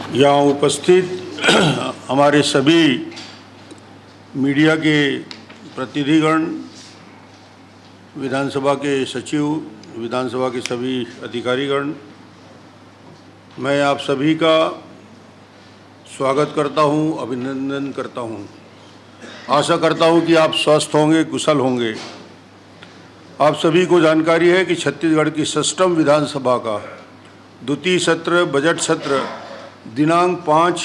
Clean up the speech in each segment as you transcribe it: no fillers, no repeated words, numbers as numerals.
यहाँ उपस्थित हमारे सभी मीडिया के प्रतिनिधिगण, विधानसभा के सचिव, विधानसभा के सभी अधिकारीगण, मैं आप सभी का स्वागत करता हूँ, अभिनंदन करता हूँ। आशा करता हूँ कि आप स्वस्थ होंगे, कुशल होंगे। आप सभी को जानकारी है कि छत्तीसगढ़ की षष्ठम विधानसभा का द्वितीय सत्र बजट सत्र दिनांक 5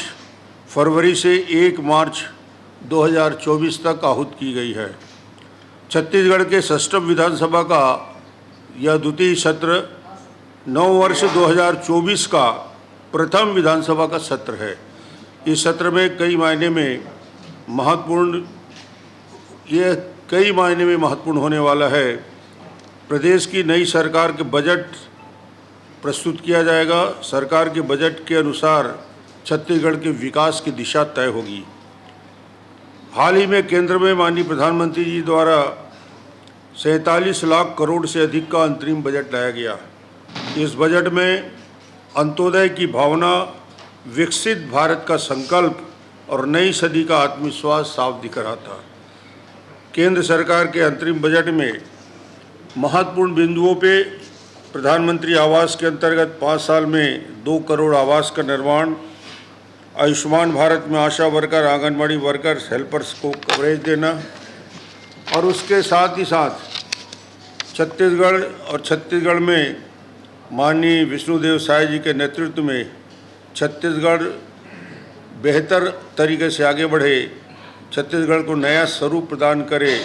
फरवरी से 1 मार्च 2024 तक आहूत की गई है। छत्तीसगढ़ के षष्ठम विधानसभा का यह द्वितीय सत्र नव वर्ष 2024 का प्रथम विधानसभा का सत्र है। इस सत्र में कई मायने में महत्वपूर्ण होने वाला है। प्रदेश की नई सरकार के बजट प्रस्तुत किया जाएगा। सरकार के बजट के अनुसार छत्तीसगढ़ के विकास की दिशा तय होगी। हाल ही में केंद्र में माननीय प्रधानमंत्री जी द्वारा 47 लाख करोड़ से अधिक का अंतरिम बजट लाया गया। इस बजट में अंत्योदय की भावना, विकसित भारत का संकल्प और नई सदी का आत्मविश्वास साफ दिख रहा था। केंद्र सरकार के अंतरिम बजट में महत्वपूर्ण बिंदुओं पे प्रधानमंत्री आवास के अंतर्गत 5 साल में 2 करोड़ आवास का निर्माण, आयुष्मान भारत में आशा वर्कर, आंगनबाड़ी वर्कर्स, हेल्पर्स को कवरेज देना और उसके साथ ही साथ छत्तीसगढ़ में माननीय विष्णुदेव साय जी के नेतृत्व में छत्तीसगढ़ बेहतर तरीके से आगे बढ़े, छत्तीसगढ़ को नया स्वरूप प्रदान करे।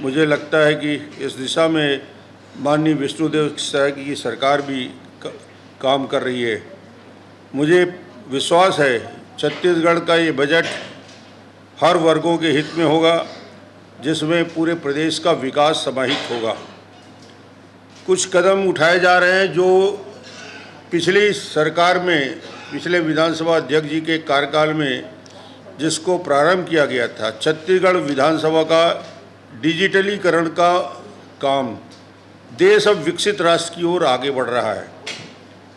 मुझे लगता है कि इस दिशा में माननीय विष्णुदेव साय की सरकार भी काम कर रही है। मुझे विश्वास है छत्तीसगढ़ का ये बजट हर वर्गों के हित में होगा, जिसमें पूरे प्रदेश का विकास समाहित होगा। कुछ कदम उठाए जा रहे हैं जो पिछली सरकार में, पिछले विधानसभा अध्यक्ष जी के कार्यकाल में जिसको प्रारंभ किया गया था। छत्तीसगढ़ विधानसभा का डिजिटलीकरण का काम, देश अब विकसित राष्ट्र की ओर आगे बढ़ रहा है।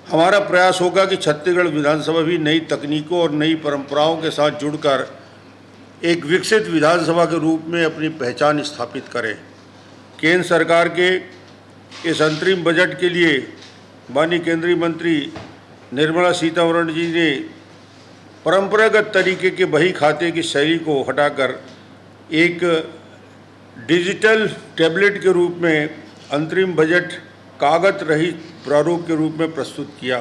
हमारा प्रयास होगा कि छत्तीसगढ़ विधानसभा भी नई तकनीकों और नई परंपराओं के साथ जुड़कर एक विकसित विधानसभा के रूप में अपनी पहचान स्थापित करे। केंद्र सरकार के इस अंतरिम बजट के लिए माननीय केंद्रीय मंत्री निर्मला सीतारमण जी ने परंपरागत तरीके के बही खाते की शैली को हटाकर एक डिजिटल टैबलेट के रूप में अंतरिम बजट कागज रहित प्रारूप के रूप में प्रस्तुत किया।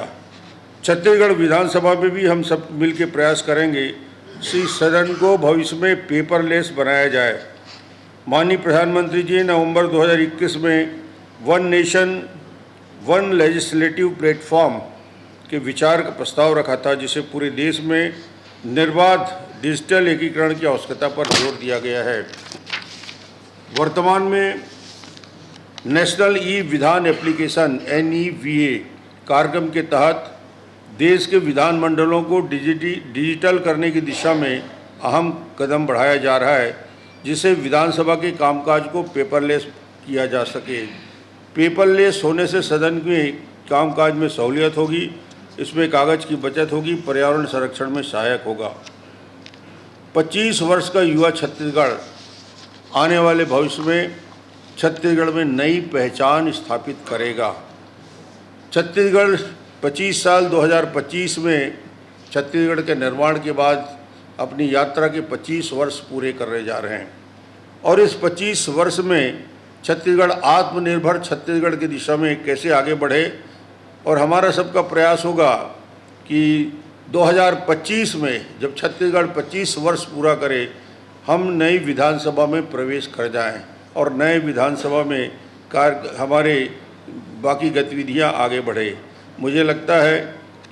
छत्तीसगढ़ विधानसभा में भी हम सब मिलकर प्रयास करेंगे कि सदन को भविष्य में पेपरलेस बनाया जाए। माननीय प्रधानमंत्री जी नवंबर 2021 में one nation one legislative platform के विचार का प्रस्ताव रखा था, जिसे पूरे देश में निर्बाध डिजिटल एकीकरण की आवश्यकता पर जोर दिया गया है। वर्तमान में नेशनल ई विधान एप्लीकेशन NEVA कार्यक्रम के तहत देश के विधानमंडलों को डिजिटल करने की दिशा में अहम कदम बढ़ाया जा रहा है, जिससे विधानसभा के कामकाज को पेपरलेस किया जा सके। पेपरलेस होने से सदन के कामकाज में सहूलियत होगी, इसमें कागज की बचत होगी, पर्यावरण संरक्षण में सहायक होगा। 25 वर्ष का युवा छत्तीसगढ़ आने वाले भविष्य में छत्तीसगढ़ में नई पहचान स्थापित करेगा। छत्तीसगढ़ 25 साल 2025 में छत्तीसगढ़ के निर्माण के बाद अपनी यात्रा के 25 वर्ष पूरे करने जा रहे हैं और इस 25 वर्ष में छत्तीसगढ़ आत्मनिर्भर छत्तीसगढ़ की दिशा में कैसे आगे बढ़े। और हमारा सबका प्रयास होगा कि 2025 में जब छत्तीसगढ़ 25 वर्ष पूरा करे, हम नई विधानसभा में प्रवेश कर जाएं और नए विधानसभा में हमारे बाकी गतिविधियां आगे बढ़े। मुझे लगता है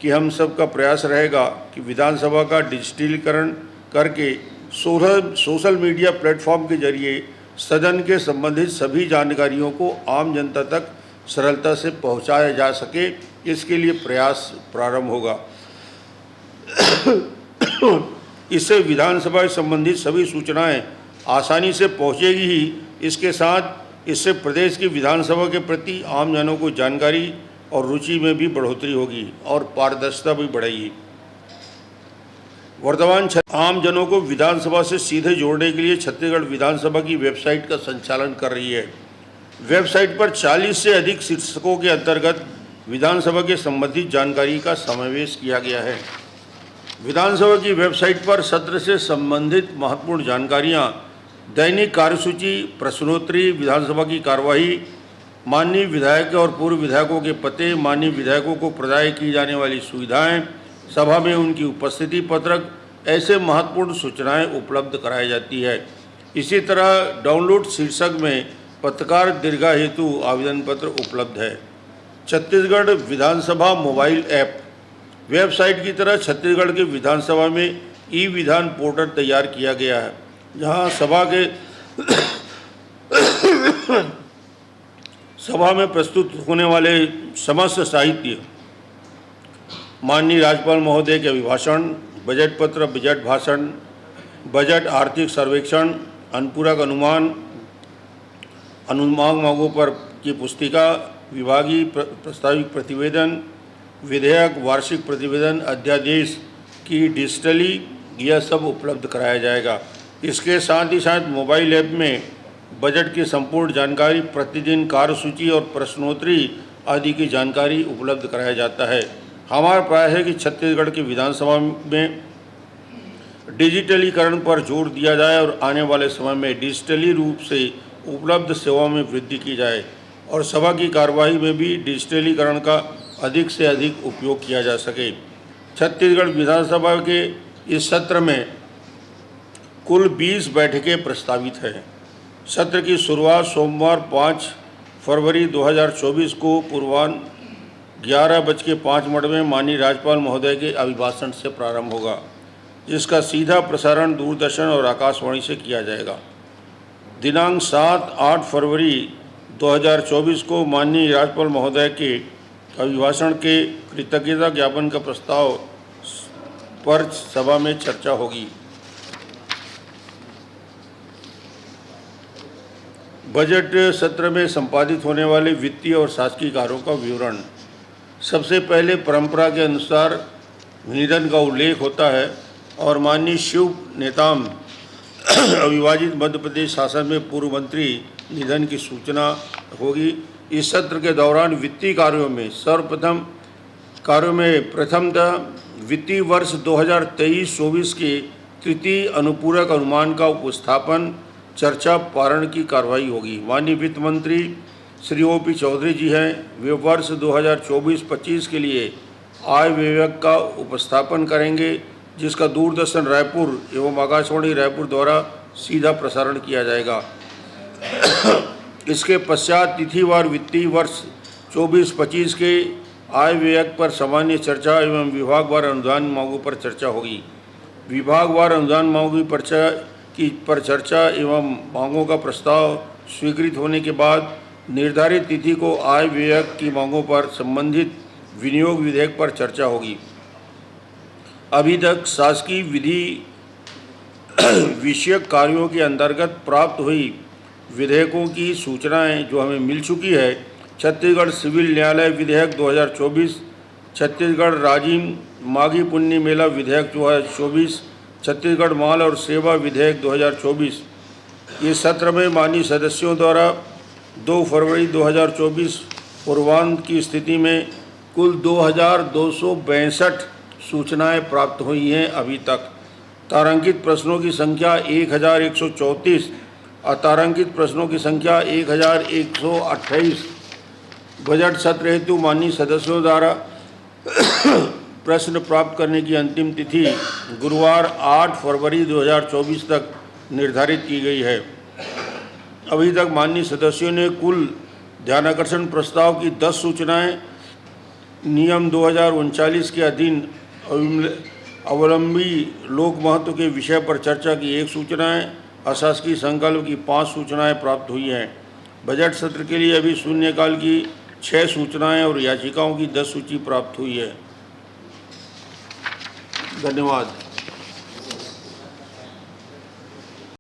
कि हम सब का प्रयास रहेगा कि विधानसभा का डिजिटलीकरण करके सोशल मीडिया प्लेटफॉर्म के जरिए सदन के संबंधित सभी जानकारियों को आम जनता तक सरलता से पहुंचाया जा सके, इसके लिए प्रयास प्रारंभ होगा। इससे विधानसभा से संबंधित सभी सूचनाएं आसानी से पहुंचेगी ही, इसके साथ इससे प्रदेश की विधानसभा के प्रति आम जनों को जानकारी और रुचि में भी बढ़ोतरी होगी और पारदर्शिता भी बढ़ेगी। वर्तमान आम जनों को विधानसभा से सीधे जोड़ने के लिए छत्तीसगढ़ विधानसभा की वेबसाइट का संचालन कर रही है। वेबसाइट पर 40 से अधिक शीर्षकों के अंतर्गत विधानसभा के संबंधित जानकारी का समावेश किया गया है। विधानसभा की वेबसाइट पर सत्र से संबंधित महत्वपूर्ण जानकारियां, दैनिक कार्यसूची, प्रश्नोत्तरी, विधानसभा की कार्यवाही, माननीय विधायक और पूर्व विधायकों के पते, माननीय विधायकों को प्रदान की जाने वाली सुविधाएं, सभा में उनकी उपस्थिति पत्रक, ऐसे महत्वपूर्ण सूचनाएं उपलब्ध कराई जाती है। इसी तरह डाउनलोड शीर्षक में पत्रकार दीर्घा हेतु आवेदन पत्र उपलब्ध है। छत्तीसगढ़ विधानसभा मोबाइल ऐप। वेबसाइट की तरह छत्तीसगढ़ के विधानसभा में ई विधान पोर्टल तैयार किया गया है, जहां सभा में प्रस्तुत होने वाले समस्त साहित्य, माननीय राज्यपाल महोदय के अभिभाषण, बजट पत्र, बजट भाषण, बजट आर्थिक सर्वेक्षण, अनुपूरक अनुमान, अनुमान मांगों पर की पुस्तिका, विभागीय प्रस्तावित प्रतिवेदन, विधेयक, वार्षिक प्रतिवेदन, अध्यादेश की डिजिटली यह सब उपलब्ध कराया जाएगा। इसके साथ ही साथ मोबाइल ऐप में बजट की संपूर्ण जानकारी, प्रतिदिन कार्यसूची और प्रश्नोत्तरी आदि की जानकारी उपलब्ध कराया जाता है। हमारा प्रयास है कि छत्तीसगढ़ की विधानसभा में डिजिटलीकरण पर जोर दिया जाए और आने वाले समय में डिजिटली रूप से उपलब्ध सेवाओं में वृद्धि की जाए और सभा की कार्यवाही में भी डिजिटलीकरण का अधिक से अधिक उपयोग किया जा सके। छत्तीसगढ़ विधानसभा के इस सत्र में कुल 20 बैठकें प्रस्तावित हैं। सत्र की शुरुआत सोमवार 5 फरवरी 2024 को पूर्वाह्न 11:05 में माननीय राज्यपाल महोदय के अभिभाषण से प्रारंभ होगा, जिसका सीधा प्रसारण दूरदर्शन और आकाशवाणी से किया जाएगा। दिनांक 7-8 फरवरी 2024 को माननीय राज्यपाल महोदय के अभिभाषण के कृतज्ञता ज्ञापन का प्रस्ताव पर सभा में चर्चा होगी। बजट सत्र में संपादित होने वाले वित्तीय और शासकीय कार्यों का विवरण। सबसे पहले परंपरा के अनुसार निधन का उल्लेख होता है और माननीय शिव नेताम अविभाजित मध्य प्रदेश शासन में पूर्व मंत्री निधन की सूचना होगी। इस सत्र के दौरान वित्तीय कार्यों में प्रथमतः वित्तीय वर्ष 2023-24 के तृतीय अनुपूरक अनुमान का उपस्थापन, चर्चा, पारण की कार्रवाई होगी। माननीय वित्त मंत्री श्री O.P. चौधरी जी हैं, वे वर्ष 2024-25 के लिए आय व्यय का उपस्थापन करेंगे, जिसका दूरदर्शन रायपुर एवं आकाशवाणी रायपुर द्वारा सीधा प्रसारण किया जाएगा। इसके पश्चात तिथिवार वित्तीय वर्ष 24-25 के आय व्यय पर सामान्य चर्चा एवं विभागवार अनुदान मांगों पर चर्चा होगी। विभागवार अनुदान मांगों पर चर्चा एवं मांगों का प्रस्ताव स्वीकृत होने के बाद निर्धारित तिथि को आय व्यय की मांगों पर संबंधित विनियोग विधेयक पर चर्चा होगी। अभी तक शासकीय विधि विषयक कार्यों के अंतर्गत प्राप्त हुई विधेयकों की सूचनाएं जो हमें मिल चुकी है: छत्तीसगढ़ सिविल न्यायालय विधेयक 2024, छत्तीसगढ़ राजिम माघी पुन्नी मेला विधेयक 2024, छत्तीसगढ़ माल और सेवा विधेयक 2024। इस सत्र में माननीय सदस्यों द्वारा 2 फरवरी 2024 पूर्वाह्न की स्थिति में कुल 2262 सूचनाएं प्राप्त हुई हैं। अभी तक तारांकित प्रश्नों की संख्या 1134, अतारांकित प्रश्नों की संख्या 1128। बजट सत्र हेतु माननीय सदस्यों द्वारा प्रश्न प्राप्त करने की अंतिम तिथि गुरुवार 8 फरवरी 2024 तक निर्धारित की गई है। अभी तक माननीय सदस्यों ने कुल ध्यानाकर्षण प्रस्ताव की 10 सूचनाएं, नियम 2039 के अधीन अवलंबी लोक महत्व के विषय पर चर्चा की 1 सूचनाएं, अशासकीय संकल्प की 5 सूचनाएं प्राप्त हुई हैं। बजट सत्र के लिए अभी शून्यकाल की 6 सूचनाएं और याचिकाओं की 10 सूची प्राप्त हुई है। धन्यवाद।